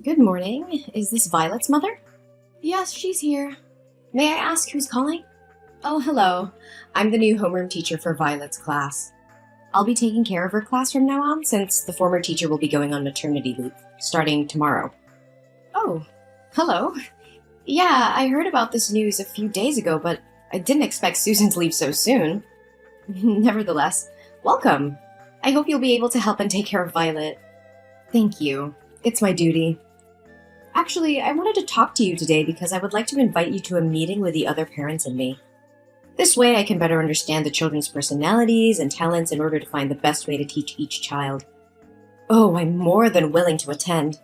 Good morning. Is this Violet's mother? Yes, she's here. May I ask who's calling? Oh, hello. I'm the new homeroom teacher for Violet's class. I'll be taking care of her class from now on since the former teacher will be going on maternity leave, starting tomorrow. Oh, hello. Yeah, I heard about this news a few days ago, but I didn't expect Susan to leave so soon. Nevertheless, welcome. I hope you'll be able to help and take care of Violet. Thank you. It's my duty. Actually, I wanted to talk to you today because I would like to invite you to a meeting with the other parents and me. This way I can better understand the children's personalities and talents in order to find the best way to teach each child. Oh, I'm more than willing to attend.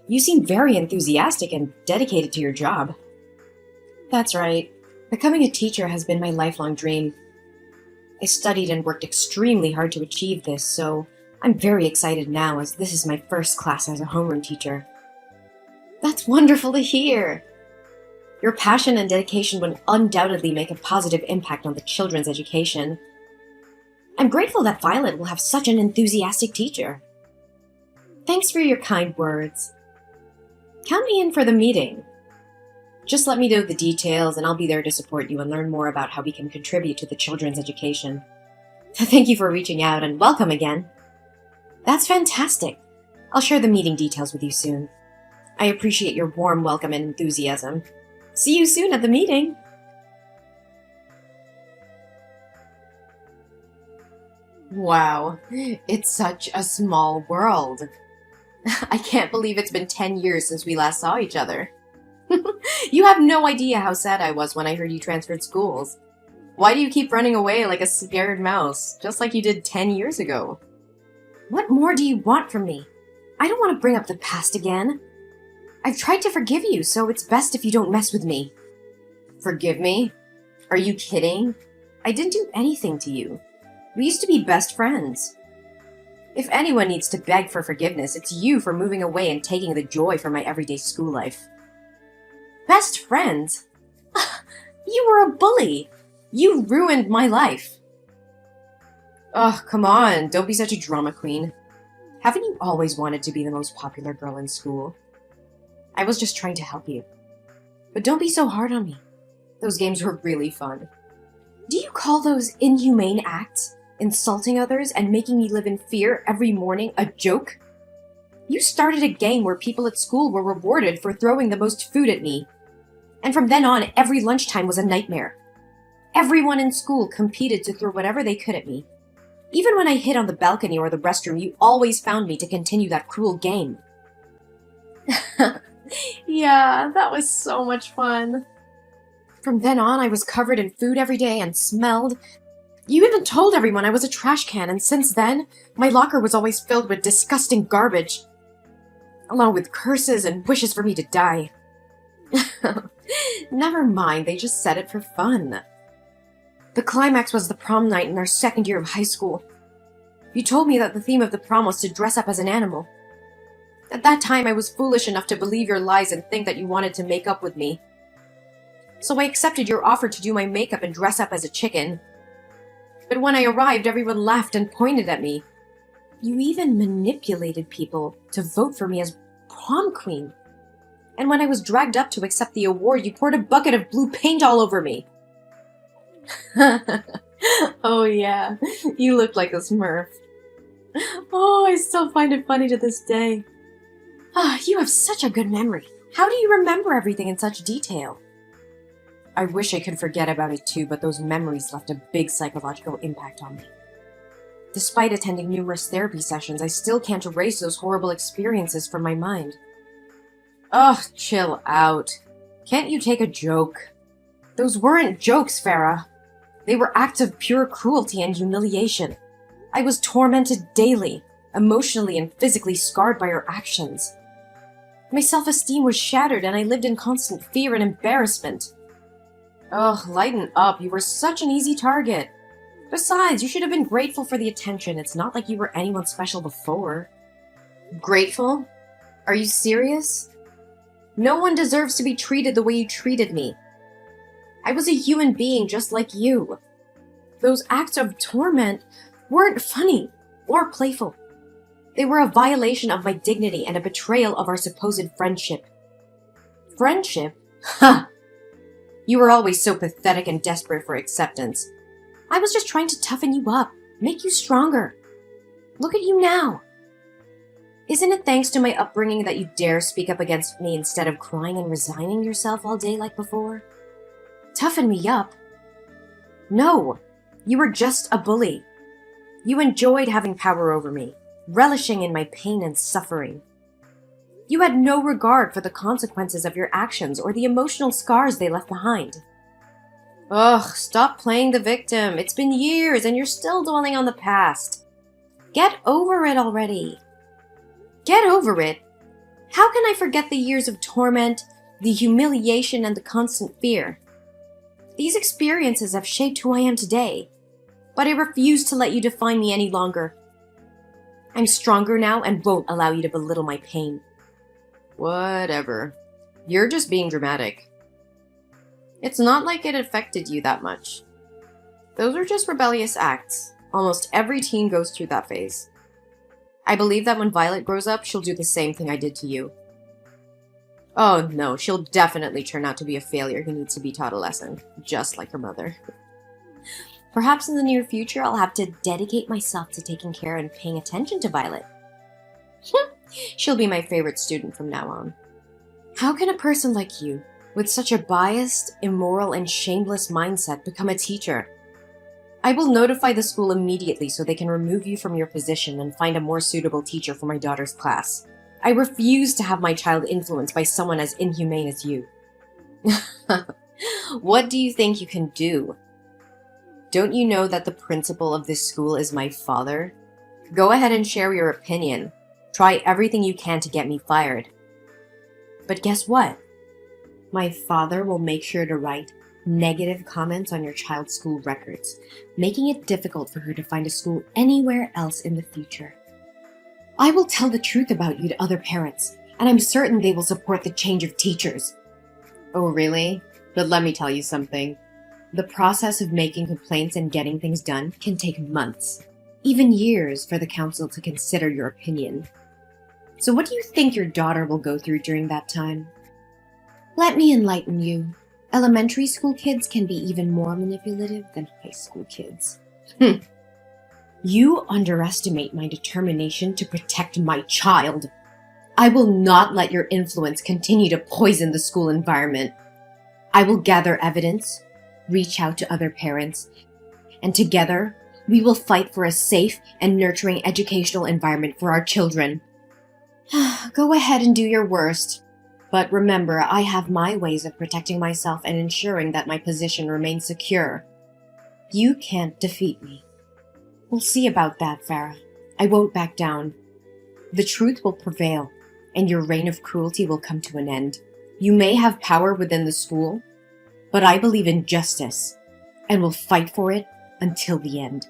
You seem very enthusiastic and dedicated to your job. That's right. Becoming a teacher has been my lifelong dream. I studied and worked extremely hard to achieve this, so I'm very excited now as this is my first class as a homeroom teacher. That's wonderful to hear! Your passion and dedication would undoubtedly make a positive impact on the children's education. I'm grateful that Violet will have such an enthusiastic teacher. Thanks for your kind words. Count me in for the meeting. Just let me know the details and I'll be there to support you and learn more about how we can contribute to the children's education. Thank you for reaching out and welcome again. That's fantastic. I'll share the meeting details with you soon. I appreciate your warm welcome and enthusiasm. See you soon at the meeting! Wow, it's such a small world. I can't believe it's been 10 years since we last saw each other. You have no idea how sad I was when I heard you transferred schools. Why do you keep running away like a scared mouse, just like you did 10 years ago? What more do you want from me? I don't want to bring up the past again. I've tried to forgive you, so it's best if you don't mess with me. Forgive me? Are you kidding? I didn't do anything to you. We used to be best friends. If anyone needs to beg for forgiveness, it's you for moving away and taking the joy from my everyday school life. Best friends? You were a bully. You ruined my life. Oh, come on, don't be such a drama queen. Haven't you always wanted to be the most popular girl in school? I was just trying to help you. But don't be so hard on me. Those games were really fun. Do you call those inhumane acts, insulting others and making me live in fear every morning, a joke? You started a game where people at school were rewarded for throwing the most food at me. And from then on, every lunchtime was a nightmare. Everyone in school competed to throw whatever they could at me. Even when I hid on the balcony or the restroom, you always found me to continue that cruel game. Yeah, that was so much fun. From then on, I was covered in food every day and smelled. You even told everyone I was a trash can, and since then, my locker was always filled with disgusting garbage, along with curses and wishes for me to die. Never mind, they just said it for fun. The climax was the prom night in our second year of high school. You told me that the theme of the prom was to dress up as an animal. At that time, I was foolish enough to believe your lies and think that you wanted to make up with me. So I accepted your offer to do my makeup and dress up as a chicken. But when I arrived, everyone laughed and pointed at me. You even manipulated people to vote for me as prom queen. And when I was dragged up to accept the award, you poured a bucket of blue paint all over me. Oh yeah, you looked like a Smurf. Oh, I still find it funny to this day. Ah, you have such a good memory. How do you remember everything in such detail? I wish I could forget about it too, but those memories left a big psychological impact on me. Despite attending numerous therapy sessions, I still can't erase those horrible experiences from my mind. Ugh, chill out. Can't you take a joke? Those weren't jokes, Farah. They were acts of pure cruelty and humiliation. I was tormented daily, emotionally and physically scarred by her actions. My self-esteem was shattered and I lived in constant fear and embarrassment. Ugh, lighten up. You were such an easy target. Besides, you should have been grateful for the attention. It's not like you were anyone special before. Grateful? Are you serious? No one deserves to be treated the way you treated me. I was a human being just like you. Those acts of torment weren't funny or playful. They were a violation of my dignity and a betrayal of our supposed friendship. Friendship? Ha! You were always so pathetic and desperate for acceptance. I was just trying to toughen you up, make you stronger. Look at you now. Isn't it thanks to my upbringing that you dare speak up against me instead of crying and resigning yourself all day like before? Toughen me up? No, you were just a bully. You enjoyed having power over me, relishing in my pain and suffering. You had no regard for the consequences of your actions or the emotional scars they left behind. Ugh, stop playing the victim. It's been years and you're still dwelling on the past. Get over it already. Get over it? How can I forget the years of torment, the humiliation, and the constant fear? These experiences have shaped who I am today, but I refuse to let you define me any longer. I'm stronger now and won't allow you to belittle my pain. Whatever. You're just being dramatic. It's not like it affected you that much. Those are just rebellious acts. Almost every teen goes through that phase. I believe that when Violet grows up, she'll do the same thing I did to you. Oh no, she'll definitely turn out to be a failure who needs to be taught a lesson, just like her mother. Perhaps in the near future, I'll have to dedicate myself to taking care and paying attention to Violet. She'll be my favorite student from now on. How can a person like you, with such a biased, immoral, and shameless mindset, become a teacher? I will notify the school immediately so they can remove you from your position and find a more suitable teacher for my daughter's class. I refuse to have my child influenced by someone as inhumane as you. What do you think you can do? Don't you know that the principal of this school is my father? Go ahead and share your opinion. Try everything you can to get me fired. But guess what? My father will make sure to write negative comments on your child's school records, making it difficult for her to find a school anywhere else in the future. I will tell the truth about you to other parents, and I'm certain they will support the change of teachers. Oh, really? But let me tell you something. The process of making complaints and getting things done can take months, even years, for the council to consider your opinion. So what do you think your daughter will go through during that time? Let me enlighten you. Elementary school kids can be even more manipulative than high school kids. You underestimate my determination to protect my child. I will not let your influence continue to poison the school environment. I will gather evidence, reach out to other parents, and together we will fight for a safe and nurturing educational environment for our children. Go ahead and do your worst. But remember, I have my ways of protecting myself and ensuring that my position remains secure. You can't defeat me. We'll see about that, Farah. I won't back down. The truth will prevail, and your reign of cruelty will come to an end. You may have power within the school, but I believe in justice, and will fight for it until the end.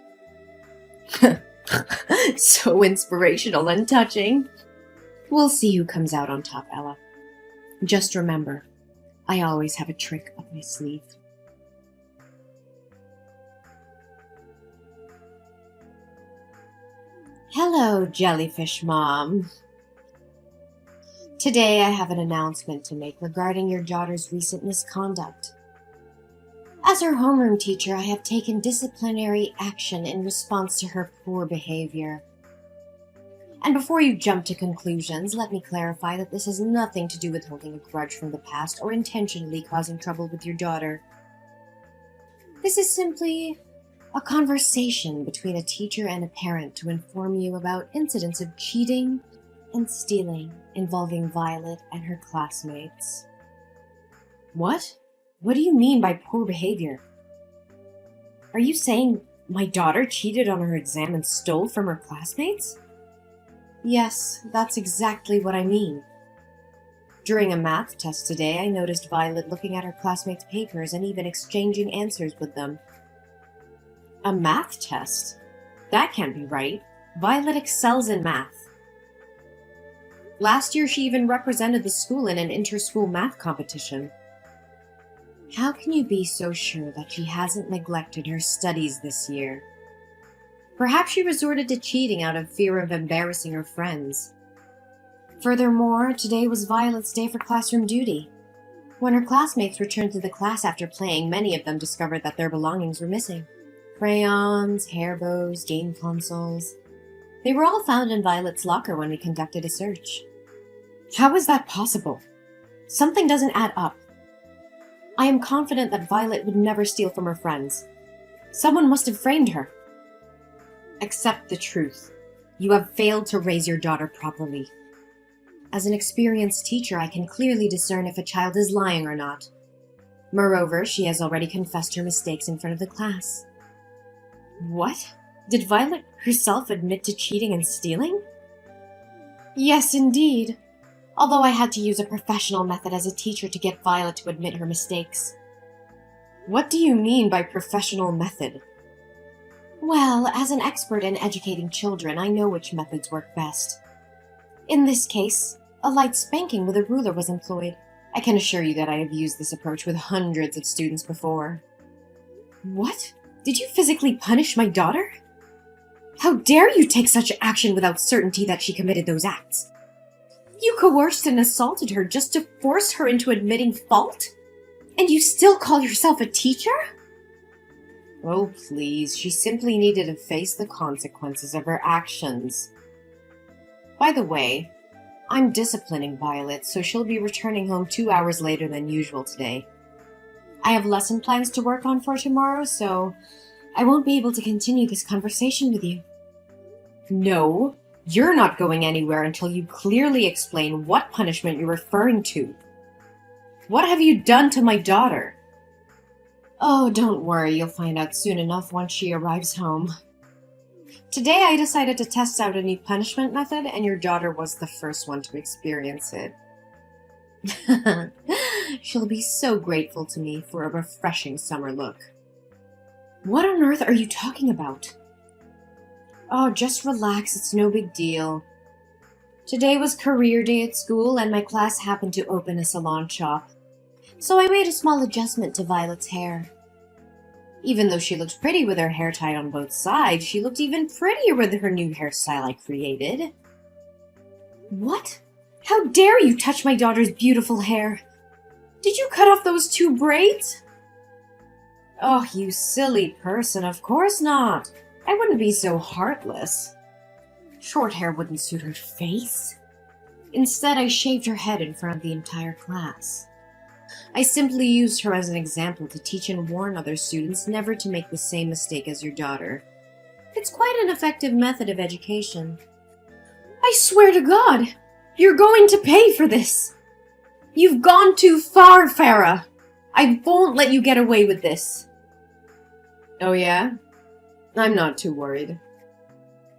So inspirational and touching. We'll see who comes out on top, Ella. Just remember, I always have a trick up my sleeve. Hello, Jellyfish Mom. Today I have an announcement to make regarding your daughter's recent misconduct. As her homeroom teacher, I have taken disciplinary action in response to her poor behavior. And before you jump to conclusions, let me clarify that this has nothing to do with holding a grudge from the past or intentionally causing trouble with your daughter. This is simply a conversation between a teacher and a parent to inform you about incidents of cheating and stealing involving Violet and her classmates. What? What do you mean by poor behavior? Are you saying my daughter cheated on her exam and stole from her classmates? Yes, that's exactly what I mean. During a math test today, I noticed Violet looking at her classmates' papers and even exchanging answers with them. A math test? That can't be right. Violet excels in math. Last year, she even represented the school in an inter-school math competition. How can you be so sure that she hasn't neglected her studies this year? Perhaps she resorted to cheating out of fear of embarrassing her friends. Furthermore, today was Violet's day for classroom duty. When her classmates returned to the class after playing, many of them discovered that their belongings were missing. Crayons, hair bows, game consoles. They were all found in Violet's locker when we conducted a search. How is that possible? Something doesn't add up. I am confident that Violet would never steal from her friends. Someone must have framed her. Accept the truth. You have failed to raise your daughter properly. As an experienced teacher, I can clearly discern if a child is lying or not. Moreover, she has already confessed her mistakes in front of the class. What? Did Violet herself admit to cheating and stealing? Yes, indeed. Although I had to use a professional method as a teacher to get Violet to admit her mistakes. What do you mean by professional method? Well, as an expert in educating children, I know which methods work best. In this case, a light spanking with a ruler was employed. I can assure you that I have used this approach with hundreds of students before. What? Did you physically punish my daughter? How dare you take such action without certainty that she committed those acts? You coerced and assaulted her just to force her into admitting fault? And you still call yourself a teacher? Oh, please, she simply needed to face the consequences of her actions. By the way, I'm disciplining Violet, so she'll be returning home 2 hours later than usual today. I have lesson plans to work on for tomorrow, so I won't be able to continue this conversation with you. No, you're not going anywhere until you clearly explain what punishment you're referring to. What have you done to my daughter? Oh, don't worry, you'll find out soon enough once she arrives home. Today I decided to test out a new punishment method, and your daughter was the first one to experience it. She'll be so grateful to me for a refreshing summer look. What on earth are you talking about? Oh, just relax, it's no big deal. Today was career day at school, and my class happened to open a salon shop. So I made a small adjustment to Violet's hair. Even though she looked pretty with her hair tied on both sides, she looked even prettier with her new hairstyle I created. What? How dare you touch my daughter's beautiful hair? Did you cut off those 2 braids? Oh, you silly person, of course not. I wouldn't be so heartless. Short hair wouldn't suit her face. Instead, I shaved her head in front of the entire class. I simply used her as an example to teach and warn other students never to make the same mistake as your daughter. It's quite an effective method of education. I swear to God, you're going to pay for this. You've gone too far, Farah. I won't let you get away with this. Oh yeah? I'm not too worried.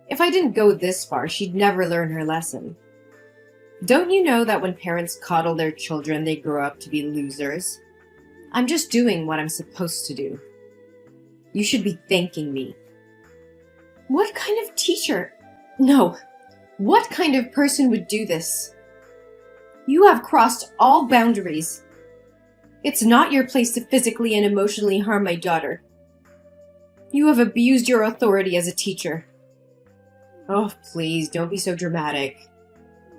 If I didn't go this far, she'd never learn her lesson. Don't you know that when parents coddle their children, they grow up to be losers? I'm just doing what I'm supposed to do. You should be thanking me. What kind of teacher? No. What kind of person would do this? You have crossed all boundaries. It's not your place to physically and emotionally harm my daughter. You have abused your authority as a teacher. Oh, please, don't be so dramatic.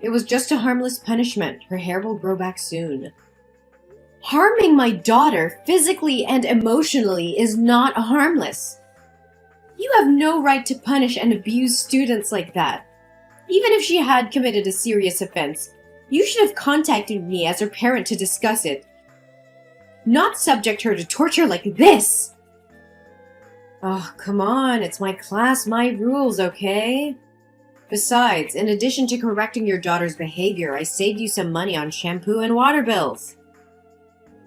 It was just a harmless punishment. Her hair will grow back soon. Harming my daughter physically and emotionally is not harmless. You have no right to punish and abuse students like that. Even if she had committed a serious offense, you should have contacted me as her parent to discuss it. Not subject her to torture like this! Oh, come on, it's my class, my rules, okay? Besides, in addition to correcting your daughter's behavior, I saved you some money on shampoo and water bills.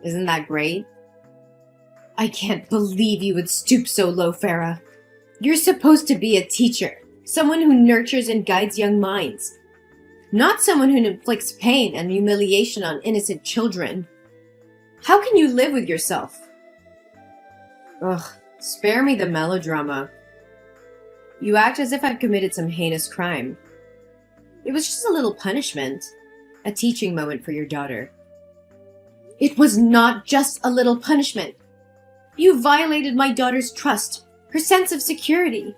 Isn't that great? I can't believe you would stoop so low, Farah. You're supposed to be a teacher, someone who nurtures and guides young minds, not someone who inflicts pain and humiliation on innocent children. How can you live with yourself? Ugh, spare me the melodrama. You act as if I've committed some heinous crime. It was just a little punishment, a teaching moment for your daughter. It was not just a little punishment. You violated my daughter's trust, her sense of security.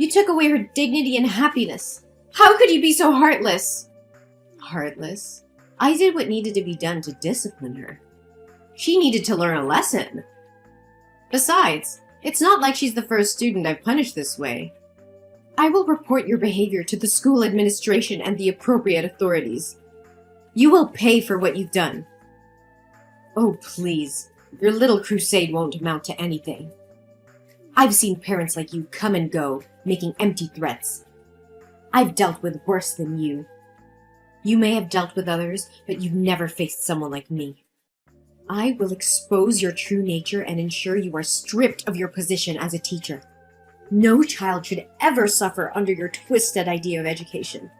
You took away her dignity and happiness. How could you be so heartless? Heartless? I did what needed to be done to discipline her. She needed to learn a lesson. Besides, it's not like she's the first student I've punished this way. I will report your behavior to the school administration and the appropriate authorities. You will pay for what you've done. Oh, please. Your little crusade won't amount to anything. I've seen parents like you come and go, making empty threats. I've dealt with worse than you. You may have dealt with others, but you've never faced someone like me. I will expose your true nature and ensure you are stripped of your position as a teacher. No child should ever suffer under your twisted idea of education.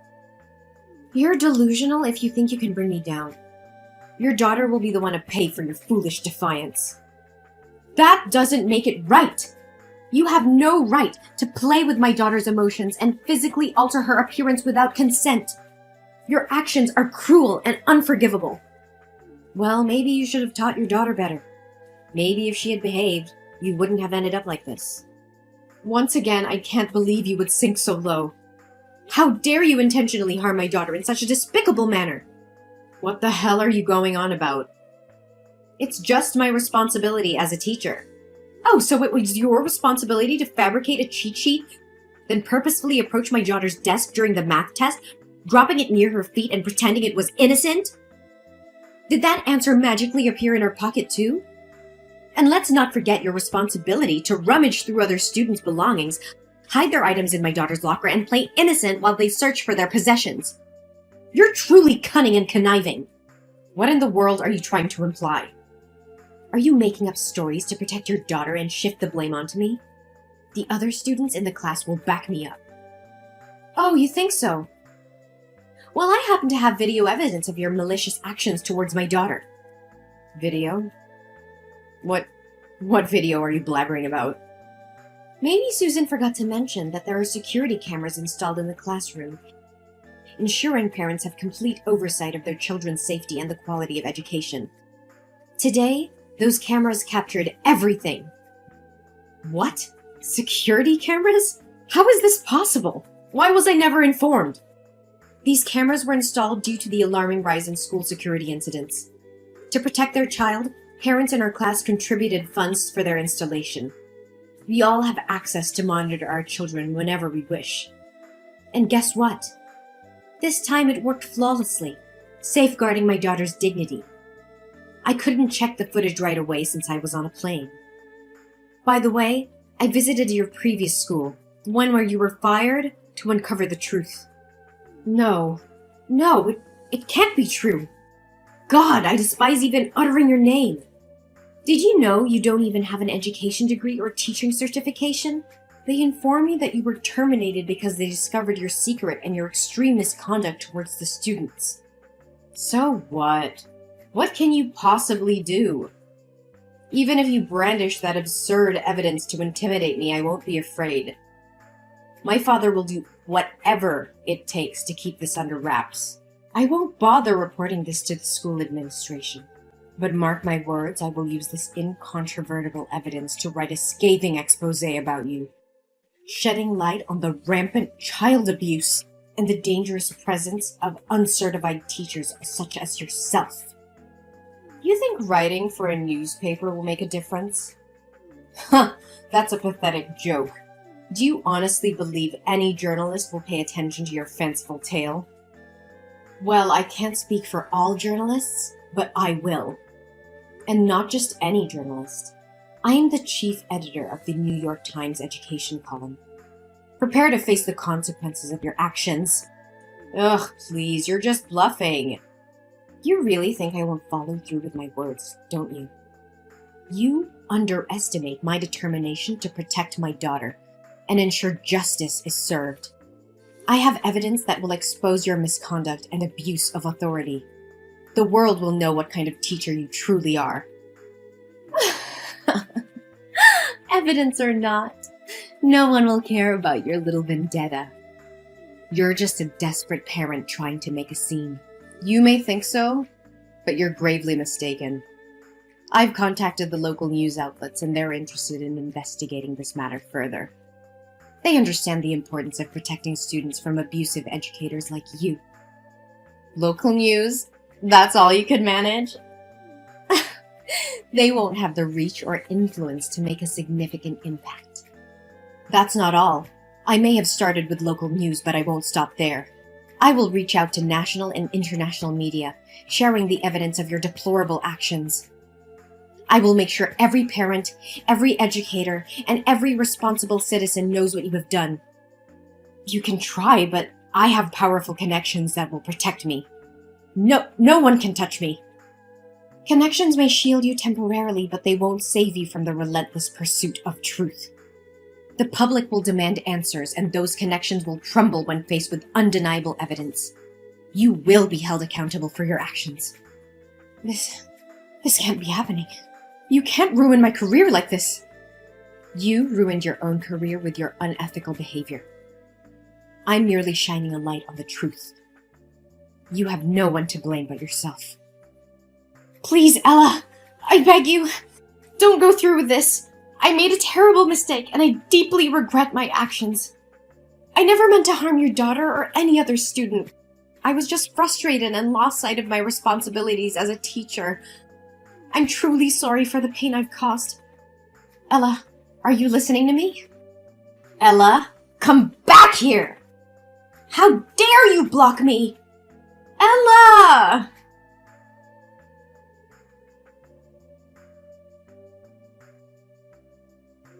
You're delusional if you think you can bring me down. Your daughter will be the one to pay for your foolish defiance. That doesn't make it right! You have no right to play with my daughter's emotions and physically alter her appearance without consent. Your actions are cruel and unforgivable. Well, maybe you should have taught your daughter better. Maybe if she had behaved, you wouldn't have ended up like this. Once again, I can't believe you would sink so low. How dare you intentionally harm my daughter in such a despicable manner? What the hell are you going on about? It's just my responsibility as a teacher. Oh, so it was your responsibility to fabricate a cheat sheet, then purposefully approach my daughter's desk during the math test, dropping it near her feet and pretending it was innocent? Did that answer magically appear in her pocket too? And let's not forget your responsibility to rummage through other students' belongings, hide their items in my daughter's locker, and play innocent while they search for their possessions. You're truly cunning and conniving. What in the world are you trying to imply? Are you making up stories to protect your daughter and shift the blame onto me? The other students in the class will back me up. Oh, you think so? Well, I happen to have video evidence of your malicious actions towards my daughter. Video? What video are you blabbering about? Maybe Susan forgot to mention that there are security cameras installed in the classroom, ensuring parents have complete oversight of their children's safety and the quality of education. Today, those cameras captured everything. What? Security cameras? How is this possible? Why was I never informed? These cameras were installed due to the alarming rise in school security incidents. To protect their child, parents in our class contributed funds for their installation. We all have access to monitor our children whenever we wish. And guess what? This time it worked flawlessly, safeguarding my daughter's dignity. I couldn't check the footage right away since I was on a plane. By the way, I visited your previous school, the one where you were fired, to uncover the truth. No, it can't be true. God, I despise even uttering your name. Did you know you don't even have an education degree or teaching certification? They informed me that you were terminated because they discovered your secret and your extreme misconduct towards the students. So what? What can you possibly do? Even if you brandish that absurd evidence to intimidate me, I won't be afraid. My father will do whatever it takes to keep this under wraps. I won't bother reporting this to the school administration. But mark my words, I will use this incontrovertible evidence to write a scathing expose about you, shedding light on the rampant child abuse and the dangerous presence of uncertified teachers such as yourself. You think writing for a newspaper will make a difference? Huh, that's a pathetic joke. Do you honestly believe any journalist will pay attention to your fanciful tale? Well, I can't speak for all journalists, but I will. And not just any journalist. I am the chief editor of the New York Times education column. Prepare to face the consequences of your actions. Ugh, please, you're just bluffing. You really think I won't follow through with my words, don't you? You underestimate my determination to protect my daughter and ensure justice is served. I have evidence that will expose your misconduct and abuse of authority. The world will know what kind of teacher you truly are. Evidence or not, no one will care about your little vendetta. You're just a desperate parent trying to make a scene. You may think so, but you're gravely mistaken. I've contacted the local news outlets and they're interested in investigating this matter further. They understand the importance of protecting students from abusive educators like you. Local news? That's all you could manage? They won't have the reach or influence to make a significant impact. That's not all. I may have started with local news, but I won't stop there. I will reach out to national and international media, sharing the evidence of your deplorable actions. I will make sure every parent, every educator, and every responsible citizen knows what you have done. You can try, but I have powerful connections that will protect me. No one can touch me. Connections may shield you temporarily, but they won't save you from the relentless pursuit of truth. The public will demand answers, and those connections will crumble when faced with undeniable evidence. You will be held accountable for your actions. This can't be happening. You can't ruin my career like this. You ruined your own career with your unethical behavior. I'm merely shining a light on the truth. You have no one to blame but yourself. Please, Ella, I beg you, don't go through with this. I made a terrible mistake, and I deeply regret my actions. I never meant to harm your daughter or any other student. I was just frustrated and lost sight of my responsibilities as a teacher. I'm truly sorry for the pain I've caused. Ella, are you listening to me? Ella, come back here! How dare you block me? Ella!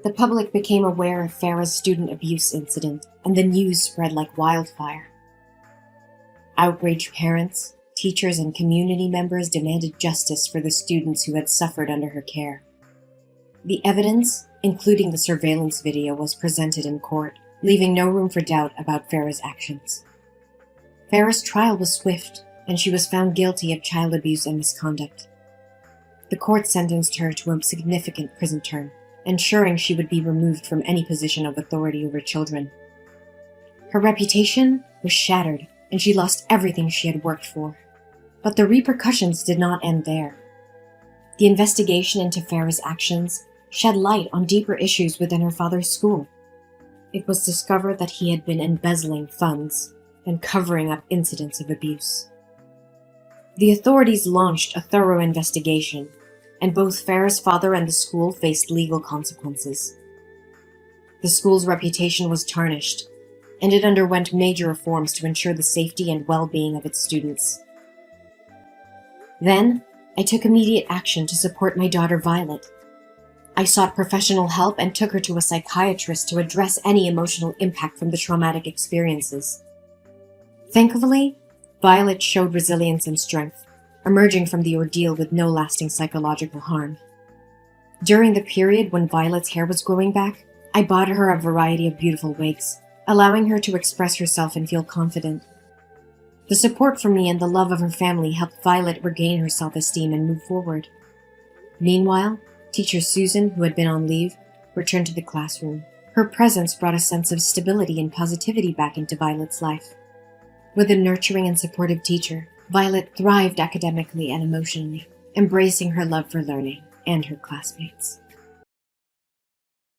The public became aware of Farah's student abuse incident, and the news spread like wildfire. Outraged parents, teachers, and community members demanded justice for the students who had suffered under her care. The evidence, including the surveillance video, was presented in court, leaving no room for doubt about Farah's actions. Farah's trial was swift, and she was found guilty of child abuse and misconduct. The court sentenced her to a significant prison term, ensuring she would be removed from any position of authority over children. Her reputation was shattered, and she lost everything she had worked for. But the repercussions did not end there. The investigation into Farah's actions shed light on deeper issues within her father's school. It was discovered that he had been embezzling funds and covering up incidents of abuse. The authorities launched a thorough investigation, and both Farah's father and the school faced legal consequences. The school's reputation was tarnished, and it underwent major reforms to ensure the safety and well-being of its students. Then, I took immediate action to support my daughter Violet. I sought professional help and took her to a psychiatrist to address any emotional impact from the traumatic experiences. Thankfully, Violet showed resilience and strength, emerging from the ordeal with no lasting psychological harm. During the period when Violet's hair was growing back, I bought her a variety of beautiful wigs, allowing her to express herself and feel confident. The support from me and the love of her family helped Violet regain her self-esteem and move forward. Meanwhile, teacher Susan, who had been on leave, returned to the classroom. Her presence brought a sense of stability and positivity back into Violet's life. With a nurturing and supportive teacher, Violet thrived academically and emotionally, embracing her love for learning and her classmates.